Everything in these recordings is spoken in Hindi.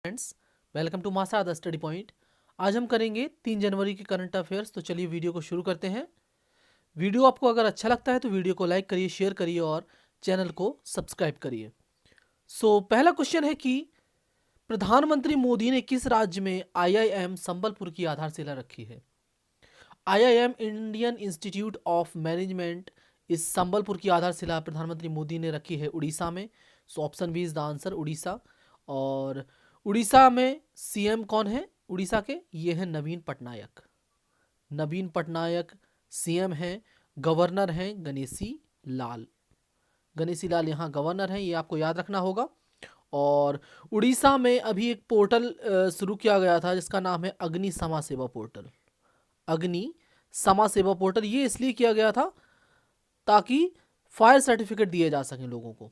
फ्रेंड्स, वेलकम टू मासा द स्टडी पॉइंट। आज हम करेंगे 3 जनवरी के करंट अफेयर्स। तो चलिए वीडियो को शुरू करते हैं। वीडियो आपको अगर अच्छा लगता है तो वीडियो को लाइक करिए, शेयर करिए और चैनल को सब्सक्राइब करिए। पहला क्वेश्चन है कि प्रधानमंत्री मोदी ने किस राज्य में आईआईएम संबलपुर की आधारशिला रखी है? IIM Indian institute of management इस संबलपुर की आधारशिला प्रधानमंत्री मोदी ने रखी है उड़ीसा में। Option B is the answer, Orissa. और उड़ीसा में सीएम कौन है उड़ीसा के? ये है नवीन पटनायक। नवीन पटनायक सीएम हैं। गवर्नर हैं गणेशी लाल। गणेशी लाल यहाँ गवर्नर हैं, ये आपको याद रखना होगा। और उड़ीसा में अभी एक पोर्टल शुरू किया गया था जिसका नाम है अग्नि समाज सेवा पोर्टल। अग्नि समाज सेवा पोर्टल ये इसलिए किया गया था ताकि फायर सर्टिफिकेट दिए जा सकें लोगों को।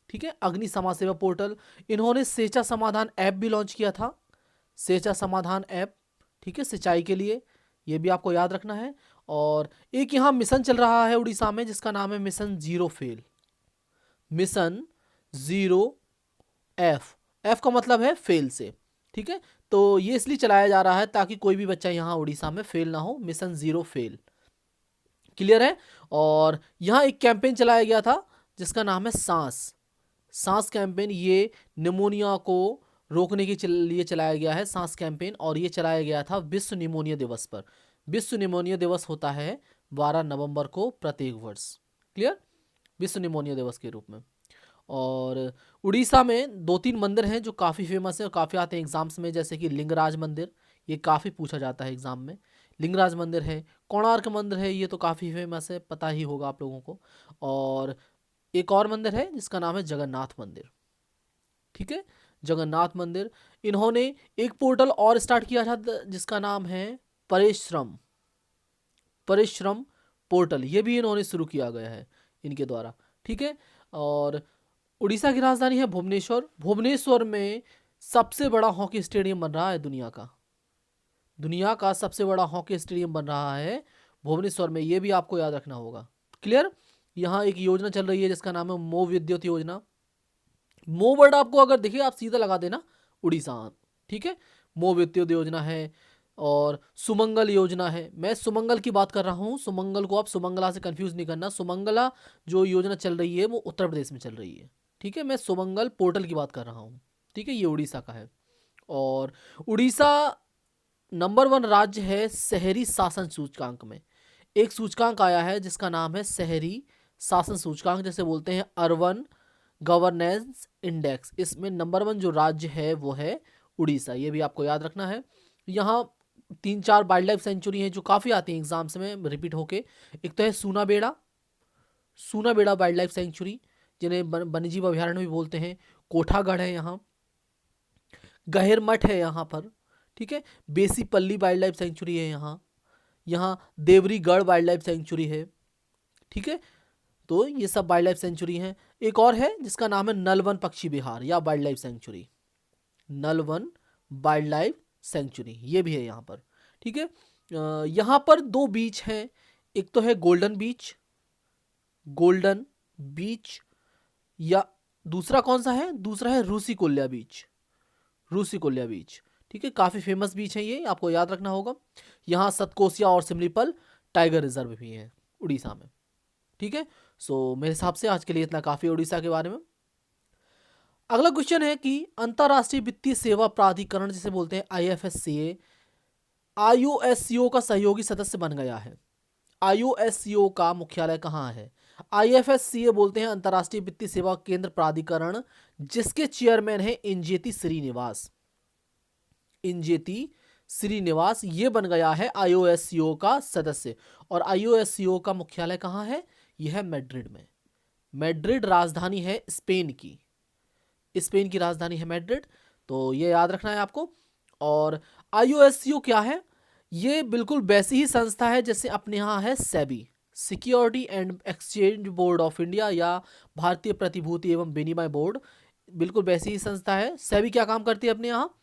ठीक है, अग्नि समाज सेवा पोर्टल। इन्होंने सेचा समाधान ऐप भी लॉन्च किया था। सेचा समाधान ऐप, ठीक है, सिंचाई के लिए, ये भी आपको याद रखना है। और एक यहाँ मिशन चल रहा है उड़ीसा में जिसका नाम है mission zero fail. Mission zero F, F का मतलब है फेल से। ठीक है, तो ये इसलिए चलाया जा रहा है ताकि कोई भी बच्चा यहाँ उड़ीसा में फेल ना हो। मिशन जीरो फेल, क्लियर है। और यहाँ एक कैंपेन चलाया गया था जिसका नाम है सांस सांस कैंपेन। ये निमोनिया को रोकने के लिए चलाया गया है सांस कैंपेन। और ये चलाया गया था विश्व निमोनिया दिवस पर। विश्व निमोनिया दिवस होता है 12 नवंबर को प्रत्येक वर्ष, क्लियर, विश्व निमोनिया दिवस के रूप में। और उड़ीसा में 2-3 मंदिर हैं जो काफ़ी फेमस है और काफ़ी आते हैं एग्जाम्स में, जैसे कि लिंगराज मंदिर, ये काफ़ी पूछा जाता है एग्जाम में। लिंगराज मंदिर है। कोणार्क मंदिर है, ये तो काफ़ी फेमस है, पता ही होगा आप लोगों को। और एक और मंदिर है जिसका नाम है जगन्नाथ मंदिर। ठीक है, जगन्नाथ मंदिर। इन्होंने एक पोर्टल और स्टार्ट किया था जिसका नाम है परिश्रम। परिश्रम पोर्टल, ये भी इन्होंने शुरू किया गया है इनके द्वारा। ठीक है। और उड़ीसा की राजधानी है भुवनेश्वर। भुवनेश्वर में सबसे बड़ा हॉकी स्टेडियम बन रहा है दुनिया का। दुनिया का सबसे बड़ा हॉकी स्टेडियम बन रहा है भुवनेश्वर में, ये भी आपको याद रखना होगा, क्लियर। यहाँ एक योजना चल रही है जिसका नाम है मो विद्युत योजना। मो वर्ड आपको अगर दिखे आप सीधा लगा देना उड़ीसा। ठीक है, मो विद्युत योजना है। और सुमंगल योजना है, मैं सुमंगल की बात कर रहा हूँ। सुमंगल को आप सुमंगला से कंफ्यूज नहीं करना। सुमंगला जो योजना चल रही है वो उत्तर प्रदेश में चल रही है। ठीक है, मैं सुमंगल पोर्टल की बात कर रहा हूँ। ठीक है, ये उड़ीसा का है। और उड़ीसा नंबर 1 राज्य है शहरी शासन सूचकांक में। एक सूचकांक आया है जिसका नाम है शहरी शासन सूचकांक, जैसे बोलते हैं अर्बन गवर्नेंस इंडेक्स। इसमें नंबर 1 जो राज्य है वो है उड़ीसा, ये भी आपको याद रखना है। यहाँ 3-4 वाइल्ड लाइफ सेंचुरी हैं जो काफ़ी आती हैं एग्जाम्स में रिपीट होके। एक तो है सूनाबेड़ा, सूनाबेड़ा वाइल्ड लाइफ सेंचुरी, जिन्हें वन्यजीव अभ्यारण्य भी बोलते हैं। कोठागढ़ है यहाँ, गहिरमठ है यहाँ पर। ठीक है, बेसीपल्ली वाइल्ड लाइफ सेंचुरी है यहाँ। यहाँ देवरीगढ़ वाइल्ड लाइफ सेंचुरी है। ठीक है, तो ये सब वाइल्ड लाइफ सेंचुरी हैं। एक और है जिसका नाम है नलवन पक्षी विहार या wildlife sanctuary. Nalvan wildlife sanctuary, ये भी है यहाँ पर। ठीक है, यहाँ पर 2 बीच हैं। एक तो है गोल्डन बीच, गोल्डन बीच, या दूसरा कौन सा है? दूसरा है रूसी कोल्या बीच, रूसी कोल्या बीच। ठीक है, काफ़ी फेमस बीच है, ये आपको याद रखना होगा। यहाँ सतकोसिया और सिमलीपल टाइगर रिजर्व भी है उड़ीसा में। ठीक है, मेरे हिसाब से आज के लिए इतना काफ़ी उड़ीसा के बारे में। अगला क्वेश्चन है कि अंतर्राष्ट्रीय वित्तीय सेवा प्राधिकरण जिसे बोलते हैं आईएफएससीए, आईओएससीओ का सहयोगी सदस्य बन गया है। आईओएससीओ का मुख्यालय कहाँ है? आईएफएससीए बोलते हैं अंतर्राष्ट्रीय वित्तीय सेवा केंद्र प्राधिकरण, जिसके चेयरमैन है इंजेती श्रीनिवास। इंजेती श्रीनिवास ये बन गया है आईओएससीओ का सदस्य। और आईओएससीओ का मुख्यालय कहाँ है? यह है मैड्रिड में। मैड्रिड राजधानी है स्पेन की। स्पेन की राजधानी है मैड्रिड, तो ये याद रखना है आपको। और आईओएससीओ क्या है? ये बिल्कुल वैसी ही संस्था है जैसे अपने यहाँ है SEBI, security and exchange board of India, या भारतीय प्रतिभूति एवं विनिमय बोर्ड। बिल्कुल वैसी ही संस्था है। सेबी क्या काम करती है अपने यहाँ?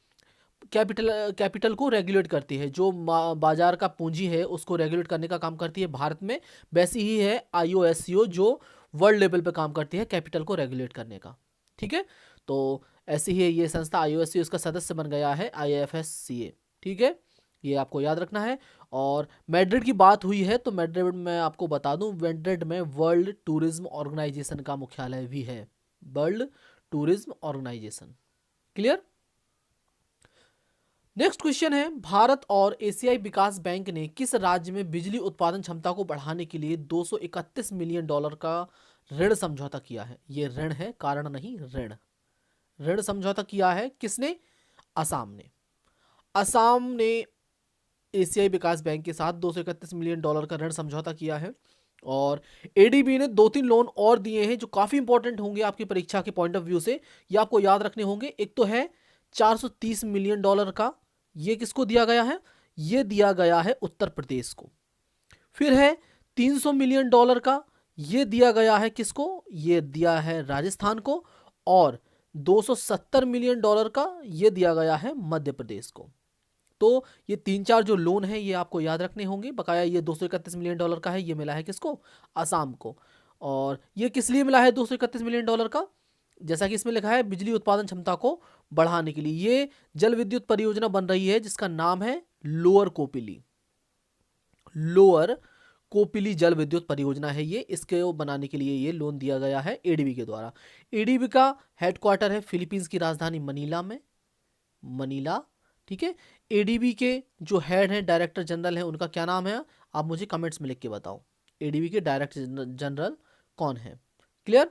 कैपिटल को रेगुलेट करती है, जो बाजार का पूंजी है उसको रेगुलेट करने का काम करती है भारत में। वैसी ही है आईओएससीओ जो वर्ल्ड लेवल पे काम करती है कैपिटल को रेगुलेट करने का। ठीक है, तो ऐसी ही ये संस्था IOSCO इसका सदस्य बन गया है IFSCA। ठीक है, ये आपको याद रखना है। और मैड्रिड की बात हुई है तो मैड्रिड में आपको बता दूं, मैड्रिड में वर्ल्ड टूरिज्म ऑर्गेनाइजेशन का मुख्यालय भी है, world tourism organisation. Clear. Next question है, भारत और एशियाई विकास बैंक ने किस राज्य में बिजली उत्पादन क्षमता को बढ़ाने के लिए $231 मिलियन का ऋण समझौता किया है? ये ऋण है, कारण नहीं, ऋण। ऋण समझौता किया है किसने? असम ने। असम ने एशियाई विकास बैंक के साथ $231 मिलियन का ऋण समझौता किया है। और एडीबी ने 2-3 लोन और दिए हैं जो काफी इंपॉर्टेंट होंगे आपकी परीक्षा के पॉइंट ऑफ व्यू से, ये आपको याद रखने होंगे। एक तो है $430 मिलियन का, ये किसको दिया गया है? ये दिया गया है उत्तर प्रदेश को। फिर है $300 मिलियन का, ये दिया गया है किसको? ये दिया है राजस्थान को। और $270 मिलियन का ये दिया गया है मध्य प्रदेश को। तो ये 3-4 जो लोन है ये आपको याद रखने होंगे। बकाया ये $231 मिलियन का है, ये मिला है किसको? असम को। और ये किस लिए मिला है $231 मिलियन का? जैसा कि इसमें लिखा है बिजली उत्पादन क्षमता को बढ़ाने के लिए। ये जल विद्युत परियोजना बन रही है जिसका नाम है लोअर कोपिली। लोअर कोपिली जल विद्युत परियोजना है ये, इसके बनाने के लिए ये लोन दिया गया है एडीबी के द्वारा। एडीबी का हेडक्वार्टर है फिलीपींस की राजधानी मनीला में, मनीला। ठीक है। एडीबी के जो हेड हैं, डायरेक्टर जनरल हैं, उनका क्या नाम है? आप मुझे कमेंट्स में लिख के बताओ, एडीबी के डायरेक्टर जनरल कौन है। क्लियर।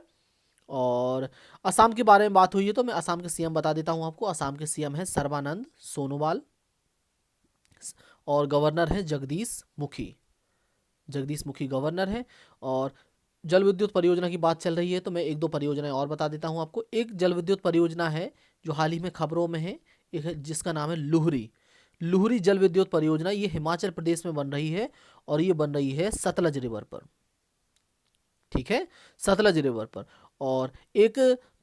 और असम के बारे में बात हुई है तो मैं असम के सीएम बता देता हूं आपको। असम के सीएम है सर्बानंद सोनोवाल और गवर्नर है जगदीश मुखी। जगदीश मुखी गवर्नर है। और जल विद्युत परियोजना की बात चल रही है तो मैं 1-2 परियोजनाएं और बता देता हूं आपको। एक जल विद्युत परियोजना है जो हाल ही में खबरों में है, जिसका नाम है लुहरी। लुहरी जल विद्युत परियोजना, ये हिमाचल प्रदेश में बन रही है और ये बन रही है सतलज रिवर पर। ठीक है, सतलज रिवर पर। और एक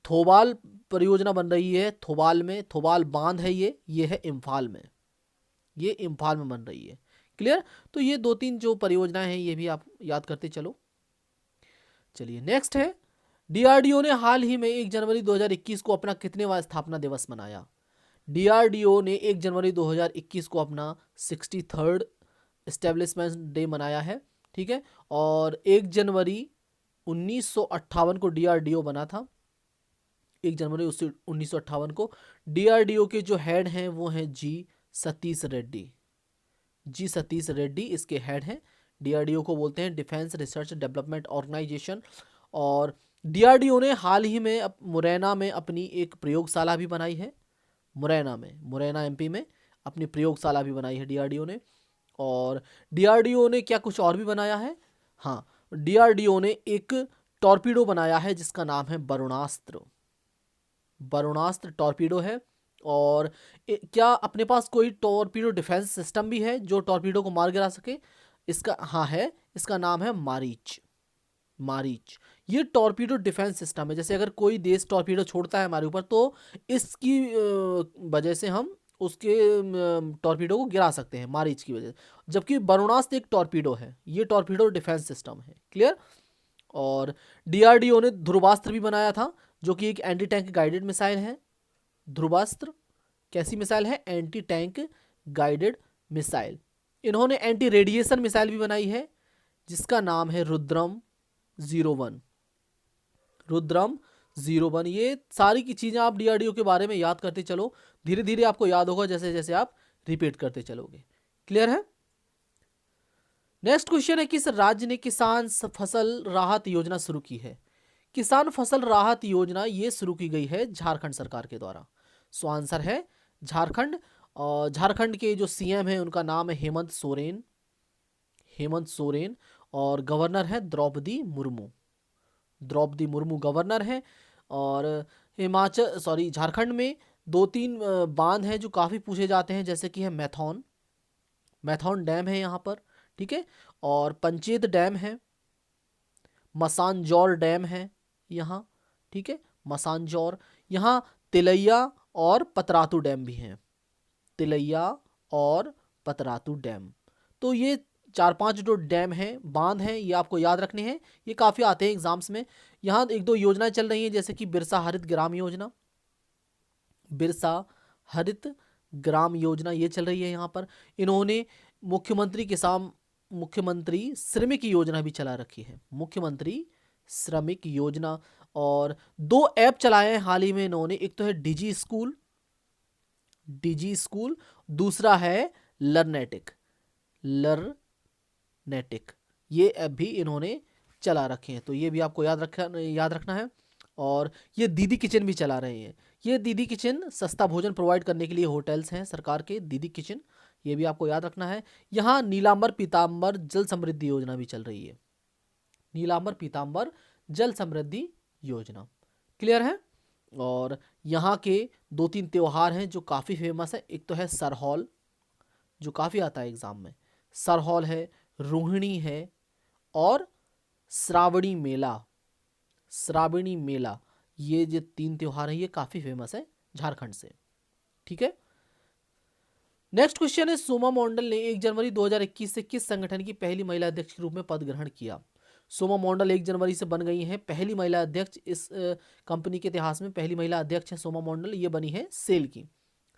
थोबाल परियोजना बन रही है थोबाल में, थोबाल बांध है ये है इम्फाल में, ये इम्फाल में बन रही है। क्लियर। तो ये 2-3 जो परियोजनाएं हैं ये भी आप याद करते चलो। चलिए नेक्स्ट है, डीआरडीओ ने हाल ही में 1 जनवरी 2021 को अपना कितनेवां स्थापना दिवस मनाया? डीआरडीओ ने 1 जनवरी 2021 को अपना 63rd एस्टेब्लिशमेंट डे मनाया है। ठीक है। और 1 जनवरी 1958 को डीआरडीओ बना था। 1 जनवरी 1958 को। डीआरडीओ के जो हेड हैं वो हैं जी सतीश रेड्डी। जी सतीश रेड्डी इसके हेड हैं। डीआरडीओ को बोलते हैं डिफेंस रिसर्च डेवलपमेंट ऑर्गेनाइजेशन। और डीआरडीओ ने हाल ही में मुरैना में अपनी एक प्रयोगशाला भी बनाई है। मुरैना में, मुरैना एमपी में अपनी प्रयोगशाला भी बनाई है डीआरडीओ ने। और डीआरडीओ ने क्या कुछ और भी बनाया है? हाँ, डीआरडीओ ने एक टॉर्पीडो बनाया है जिसका नाम है वरुणास्त्र। वरुणास्त्र टॉर्पीडो है। और क्या अपने पास कोई टॉर्पीडो डिफेंस सिस्टम भी है जो टॉर्पीडो को मार गिरा सके? इसका हाँ है, इसका नाम है मारीच। मारीच ये टॉर्पीडो डिफेंस सिस्टम है। जैसे अगर कोई देश टॉर्पीडो छोड़ता है हमारे ऊपर तो इसकी वजह से हम उसके टॉर्पीडो को गिरा सकते हैं, मारीच की वजह से। जबकि वरुणास्त्र एक टॉर्पीडो है, ये टॉर्पीडो डिफेंस सिस्टम है। क्लियर। और डीआरडीओ ने ध्रुवास्त्र भी बनाया था जो कि एक एंटी टैंक गाइडेड मिसाइल है। ध्रुवास्त्र कैसी मिसाइल है? Anti tank guided missile. इन्होंने एंटी रेडिएशन मिसाइल भी बनाई है जिसका नाम है रुद्रम 01। रुद्रम 01। ये सारी की चीजें आप डीआरडीओ के बारे में याद करते चलो, धीरे धीरे आपको याद होगा जैसे जैसे आप रिपीट करते चलोगे। क्लियर है। नेक्स्ट क्वेश्चन है, किस राज्य ने किसान फसल राहत योजना शुरू की है? किसान फसल राहत योजना ये शुरू की गई है झारखंड सरकार के द्वारा। सो आंसर है झारखंड। और झारखंड के जो सीएम है उनका नाम है हेमंत सोरेन। हेमंत सोरेन। और गवर्नर है द्रौपदी मुर्मू। द्रौपदी मुर्मू गवर्नर है। और झारखंड में 2-3 बांध हैं जो काफ़ी पूछे जाते हैं, जैसे कि है मैथॉन। मैथॉन डैम है यहाँ पर। ठीक है। और पंचेत डैम है। मसानजौर डैम है यहाँ। ठीक है, मसानजौर। यहाँ तिलैया और पतरातू डैम भी हैं। तिलैया और पतरातू डैम। तो ये 4-5 जो डैम हैं, बांध हैं, ये आपको याद रखने हैं। ये काफ़ी आते हैं एग्जाम्स में। यहाँ 1-2 योजनाएं चल रही हैं जैसे कि बिरसा हरित ग्राम योजना। बिरसा हरित ग्राम योजना ये चल रही है यहाँ पर। इन्होंने मुख्यमंत्री श्रमिक योजना भी चला रखी है, मुख्यमंत्री श्रमिक योजना। और 2 ऐप चलाए हैं हाल ही में इन्होंने, एक तो है डिजी स्कूल, दूसरा है लर्नेटिक। ये ऐप भी इन्होंने चला रखे हैं, तो ये भी आपको याद रखना है। और ये दीदी किचन भी चला रहे हैं। ये दीदी किचन सस्ता भोजन प्रोवाइड करने के लिए होटल्स हैं सरकार के, दीदी किचन, ये भी आपको याद रखना है। यहाँ नीलांबर पीतांबर जल समृद्धि योजना भी चल रही है, नीलांबर पीतांबर जल समृद्धि योजना। क्लियर है। और यहाँ के 2-3 त्योहार हैं जो काफ़ी फेमस है। एक तो है सरहौल, जो काफ़ी आता है एग्जाम में, सरहौल है, रोहिणी है, और श्रावणी मेला। ये जो 3 त्योहार हैं ये काफ़ी फेमस है झारखंड से। ठीक है। नेक्स्ट क्वेश्चन है, सोमा मॉडल ने 1 जनवरी 2021 से किस संगठन की पहली महिला अध्यक्ष के रूप में पद ग्रहण किया? सोमा मॉडल 1 जनवरी से बन गई हैं पहली महिला अध्यक्ष। इस कंपनी के इतिहास में पहली महिला अध्यक्ष है सोमा मॉडल। ये बनी है सेल की।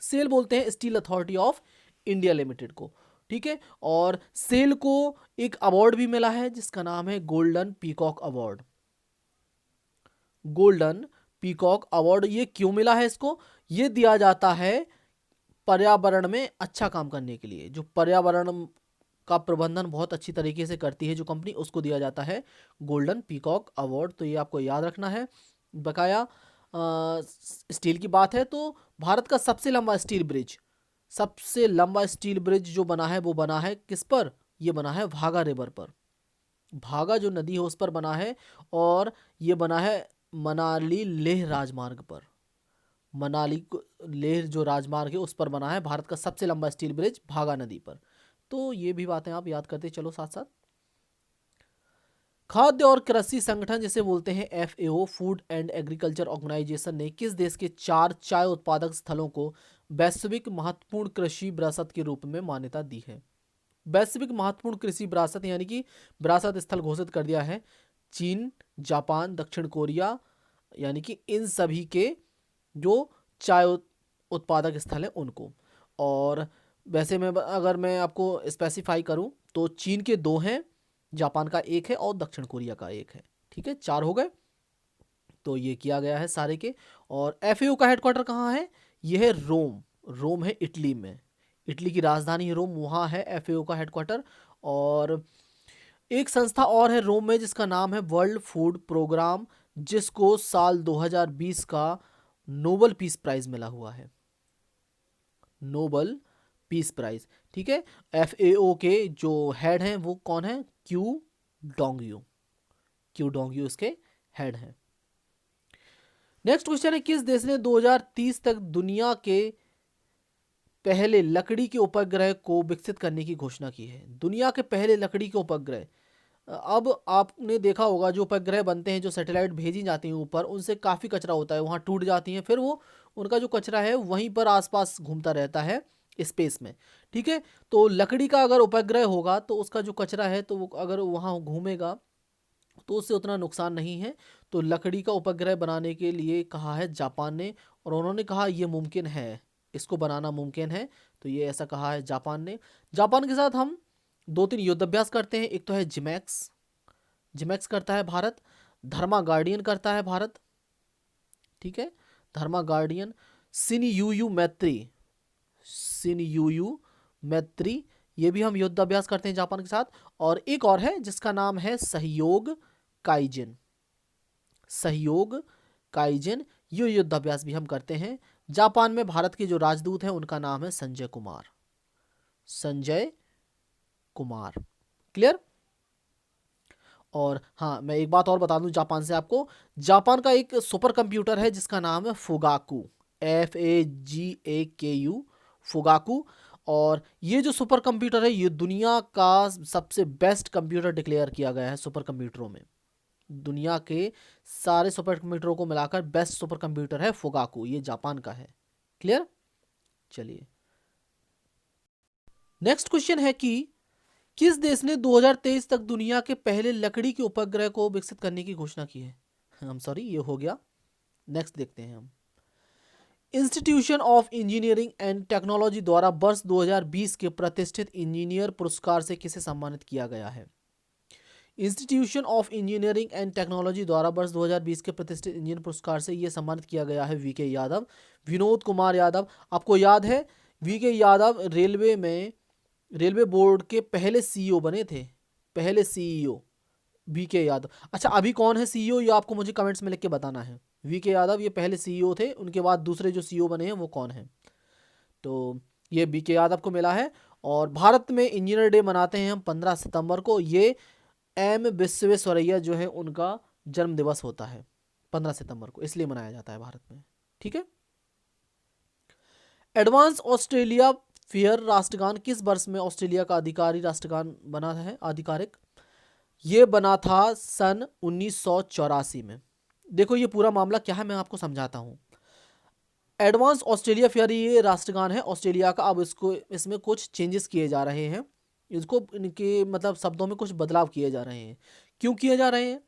सेल बोलते हैं steel authority of India limited को। ठीक है। और सेल को एक अवार्ड भी मिला है जिसका नाम है golden peacock award. Golden peacock award ये क्यों मिला है इसको? ये दिया जाता है पर्यावरण में अच्छा काम करने के लिए। जो पर्यावरण का प्रबंधन बहुत अच्छी तरीके से करती है जो कंपनी, उसको दिया जाता है गोल्डन पीकॉक अवार्ड। तो ये आपको याद रखना है। बकाया स्टील की बात है तो भारत का सबसे लंबा स्टील ब्रिज जो बना है वो बना है किस पर? ये बना है भागा रिवर पर, भागा जो नदी है उस पर बना है। और ये बना है मनाली लेह राजमार्ग पर, मनाली लेह जो राजमार्ग है उस पर बना है भारत का सबसे लंबा स्टील ब्रिज भागा नदी पर। तो ये भी बातें आप याद करते चलो साथ साथ। खाद्य और कृषि संगठन जिसे बोलते हैं FAO, food and agriculture organisation, ने किस देश के 4 चाय उत्पादक स्थलों को वैश्विक महत्वपूर्ण कृषि विरासत के रूप में मान्यता दी है? वैश्विक महत्वपूर्ण कृषि विरासत यानी कि विरासत स्थल घोषित कर दिया है चीन, जापान, दक्षिण कोरिया, यानी कि इन सभी के जो चाय उत्पादक स्थल हैं उनको। और वैसे अगर मैं आपको स्पेसिफाई करूं तो चीन के 2 हैं, जापान का 1 है और दक्षिण कोरिया का 1 है। ठीक है, 4 हो गए। तो ये किया गया है सारे के। और FAO का हेडक्वार्टर कहाँ है? ये है रोम है इटली में, इटली की राजधानी है रोम, वहाँ है FAO का हेडक्वार्टर। और एक संस्था और है रोम में जिसका नाम है वर्ल्ड फूड प्रोग्राम, जिसको साल 2020 का नोबल पीस प्राइज मिला हुआ है, नोबल पीस प्राइज। ठीक है। FAO के जो हेड हैं वो कौन है? क्यू डोंगयू इसके हेड हैं। नेक्स्ट क्वेश्चन है, किस देश ने 2030 तक दुनिया के पहले लकड़ी के उपग्रह को विकसित करने की घोषणा की है? दुनिया के पहले लकड़ी के उपग्रह। अब आपने देखा होगा जो उपग्रह बनते हैं, जो सैटेलाइट भेजी जाती हैं ऊपर, उनसे काफ़ी कचरा होता है, वहाँ टूट जाती हैं, फिर वो उनका जो कचरा है वहीं पर आसपास घूमता रहता है स्पेस में। ठीक है। तो लकड़ी का अगर उपग्रह होगा तो उसका जो कचरा है तो वो अगर वहाँ घूमेगा तो उससे उतना नुकसान नहीं है। तो लकड़ी का उपग्रह बनाने के लिए कहा है जापान ने, और उन्होंने कहा ये मुमकिन है, इसको बनाना मुमकिन है। तो ये ऐसा कहा है जापान ने। जापान के साथ हम 2-3 युद्धाभ्यास करते हैं। एक तो है जिमैक्स करता है भारत, धर्मा गार्डियन करता है भारत। ठीक है, धर्मा गार्डियन। सिनयुयु मैत्री, ये भी हम युद्धाभ्यास करते हैं जापान के साथ। और एक और है जिसका नाम है सहयोग काइजिन, ये युद्धाभ्यास भी हम करते हैं। जापान में भारत के जो राजदूत हैं उनका नाम है संजय कुमार। क्लियर। और हाँ, मैं एक बात और बता दूं जापान से आपको, जापान का एक सुपर कंप्यूटर है जिसका नाम है फुगाकू, FAGAKU, फुगाकू। और ये जो सुपर कंप्यूटर है ये दुनिया का सबसे बेस्ट कंप्यूटर डिक्लेयर किया गया है सुपर कंप्यूटरों में। दुनिया के सारे सुपर कंप्यूटरों को मिलाकर बेस्ट सुपर कंप्यूटर है फुगाकू, ये जापान का है। क्लियर। चलिए नेक्स्ट क्वेश्चन है कि किस देश ने 2023 तक दुनिया के पहले लकड़ी के उपग्रह को विकसित करने की घोषणा की है? हम सॉरी, ये हो गया। नेक्स्ट देखते हैं हम। Institution of engineering and technology द्वारा वर्ष 2020 के प्रतिष्ठित इंजीनियर पुरस्कार से किसे सम्मानित किया गया है? Institution of engineering and technology द्वारा वर्ष 2020 के प्रतिष्ठित इंजीनियर पुरस्कार से यह सम्मानित किया गया है वीके यादव, विनोद कुमार यादव। आपको याद है वीके यादव रेलवे बोर्ड के पहले सीईओ बने थे, पहले सीईओ वीके यादव। अच्छा, अभी कौन है सीईओ ये आपको मुझे कमेंट्स में लिख के बताना है। वीके यादव ये पहले सीईओ थे, उनके बाद दूसरे जो सीईओ बने हैं वो कौन है? तो ये वीके यादव को मिला है। और भारत में इंजीनियर डे मनाते हैं हम 15 सितंबर को। ये एम विश्वेश्वरैया जो है उनका जन्म दिवस होता है 15 सितंबर को, इसलिए मनाया जाता है भारत में। ठीक है। एडवांस ऑस्ट्रेलिया फेयर राष्ट्रगान किस वर्ष में ऑस्ट्रेलिया का अधिकारी राष्ट्रगान बना है? आधिकारिक ये बना था सन 1984 में। देखो ये पूरा मामला क्या है मैं आपको समझाता हूं। एडवांस ऑस्ट्रेलिया फेयर ये राष्ट्रगान है ऑस्ट्रेलिया का। अब इसमें कुछ चेंजेस किए जा रहे हैं, इसको इनके मतलब शब्दों में कुछ बदलाव किए जा रहे हैं। क्यों किए जा रहे हैं?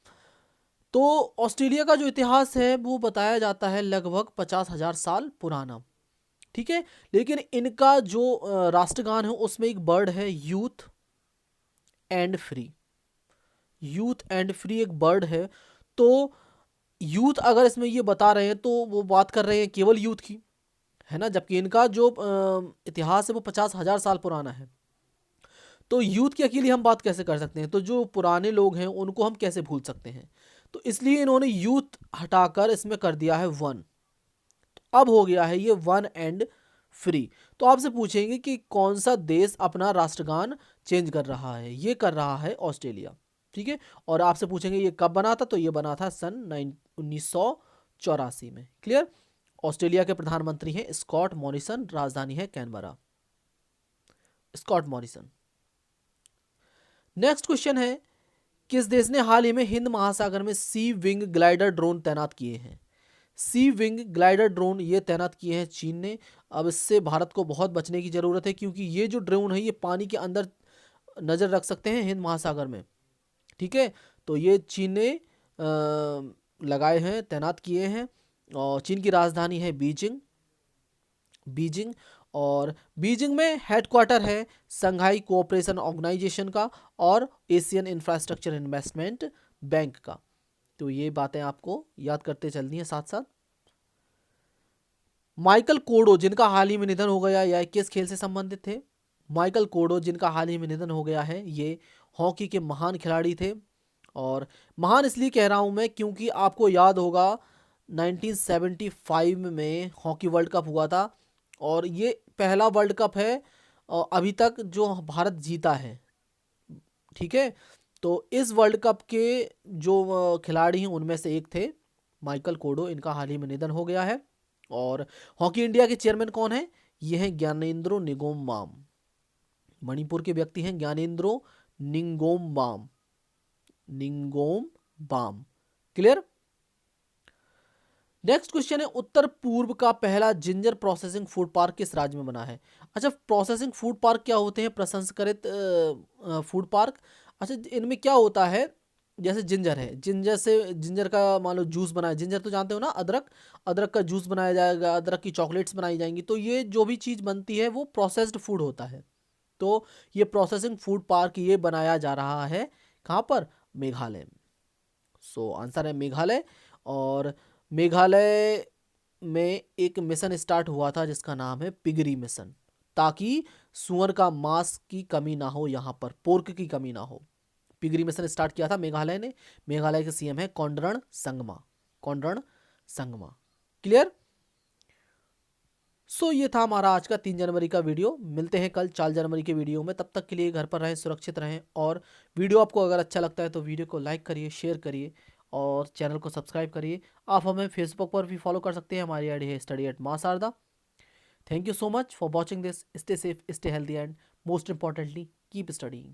तो ऑस्ट्रेलिया का जो इतिहास है वो बताया जाता है लगभग 50,000 साल पुराना। ठीक है। लेकिन इनका जो राष्ट्रगान है उसमें एक वर्ड है youth and free. Youth and free एक वर्ड है। तो यूथ अगर इसमें ये बता रहे हैं तो वो बात कर रहे हैं केवल यूथ की, है ना, जबकि इनका जो इतिहास है वो 50,000 साल पुराना है। तो यूथ की अकेली हम बात कैसे कर सकते हैं? तो जो पुराने लोग हैं उनको हम कैसे भूल सकते हैं? तो इसलिए इन्होंने यूथ हटाकर इसमें कर दिया है वन। अब हो गया है ये वन एंड फ्री। तो आपसे पूछेंगे कि कौन सा देश अपना राष्ट्रगान चेंज कर रहा है? ये कर रहा है ऑस्ट्रेलिया। ठीक है। और आपसे पूछेंगे ये कब बना था? तो ये बना था सन 1984 में। क्लियर। ऑस्ट्रेलिया के प्रधानमंत्री हैं स्कॉट मॉरिसन, राजधानी है Canberra. Scott Morrison. Next question है किस देश ने हाल ही में हिंद महासागर में सी विंग ग्लाइडर ड्रोन तैनात किए हैं? सी विंग ग्लाइडर ड्रोन ये तैनात किए हैं चीन ने। अब इससे भारत को बहुत बचने की जरूरत है क्योंकि ये जो ड्रोन है ये पानी के अंदर नजर रख सकते हैं हिंद महासागर में। ठीक है। तो ये चीन ने लगाए हैं, तैनात किए हैं। और चीन की राजधानी है बीजिंग। और बीजिंग में हेडक्वार्टर है संघाई कोऑपरेशन ऑर्गेनाइजेशन का और एशियन इंफ्रास्ट्रक्चर इन्वेस्टमेंट बैंक का। तो ये बातें आपको याद करते चलनी है साथ साथ। माइकल कोडो जिनका हाल ही में निधन हो गया, या किस खेल से संबंधित थे? माइकल कोडो जिनका हाल ही में निधन हो गया है, ये हॉकी के महान खिलाड़ी थे। और महान इसलिए कह रहा हूं मैं क्योंकि आपको याद होगा 1975 में हॉकी वर्ल्ड कप हुआ था और ये पहला वर्ल्ड कप है अभी तक जो भारत जीता है। ठीक है। तो इस वर्ल्ड कप के जो खिलाड़ी हैं उनमें से एक थे माइकल कोडो। इनका हाल ही में निधन हो गया है। और हॉकी इंडिया के चेयरमैन कौन है? ये हैं ज्ञानेंद्रो निंगोमबाम। मणिपुर के व्यक्ति हैं Gyanendro Ningombam. Clear. Next question है उत्तर पूर्व का पहला जिंजर प्रोसेसिंग फूड पार्क किस राज्य में बना है? अच्छा, प्रोसेसिंग फूड पार्क क्या होते हैं? प्रसंस्कृत फूड पार्क। अच्छा, इनमें क्या होता है? जैसे जिंजर है, जिंजर का मान लो जूस बनाया, जिंजर तो जानते हो ना, अदरक का जूस बनाया जाएगा, अदरक की चॉकलेट्स बनाई जाएंगी। तो ये जो भी चीज़ बनती है वो प्रोसेस्ड फूड होता है। तो ये प्रोसेसिंग फूड पार्क ये बनाया जा रहा है कहाँ पर? मेघालय। सो आंसर है मेघालय। और मेघालय में एक मिशन स्टार्ट हुआ था जिसका नाम है पिगरी मिशन, ताकि सुअर का मांस की कमी ना हो, यहाँ पर पोर्क की कमी ना हो। पिगरी मिशन स्टार्ट किया था मेघालय ने। मेघालय के सीएम है कोनराड संगमा। क्लियर। सो ये था हमारा आज का 3 जनवरी का वीडियो। मिलते हैं कल 4 जनवरी के वीडियो में। तब तक के लिए घर पर रहें, सुरक्षित रहें। और वीडियो आपको अगर अच्छा लगता है तो वीडियो को लाइक करिए, शेयर करिए और चैनल को सब्सक्राइब करिए। आप हमें फेसबुक पर भी फॉलो कर सकते हैं, हमारी आईडी है study@मां Sharda. Thank you so much for watching this. Stay safe, stay healthy and most importantly keep studying.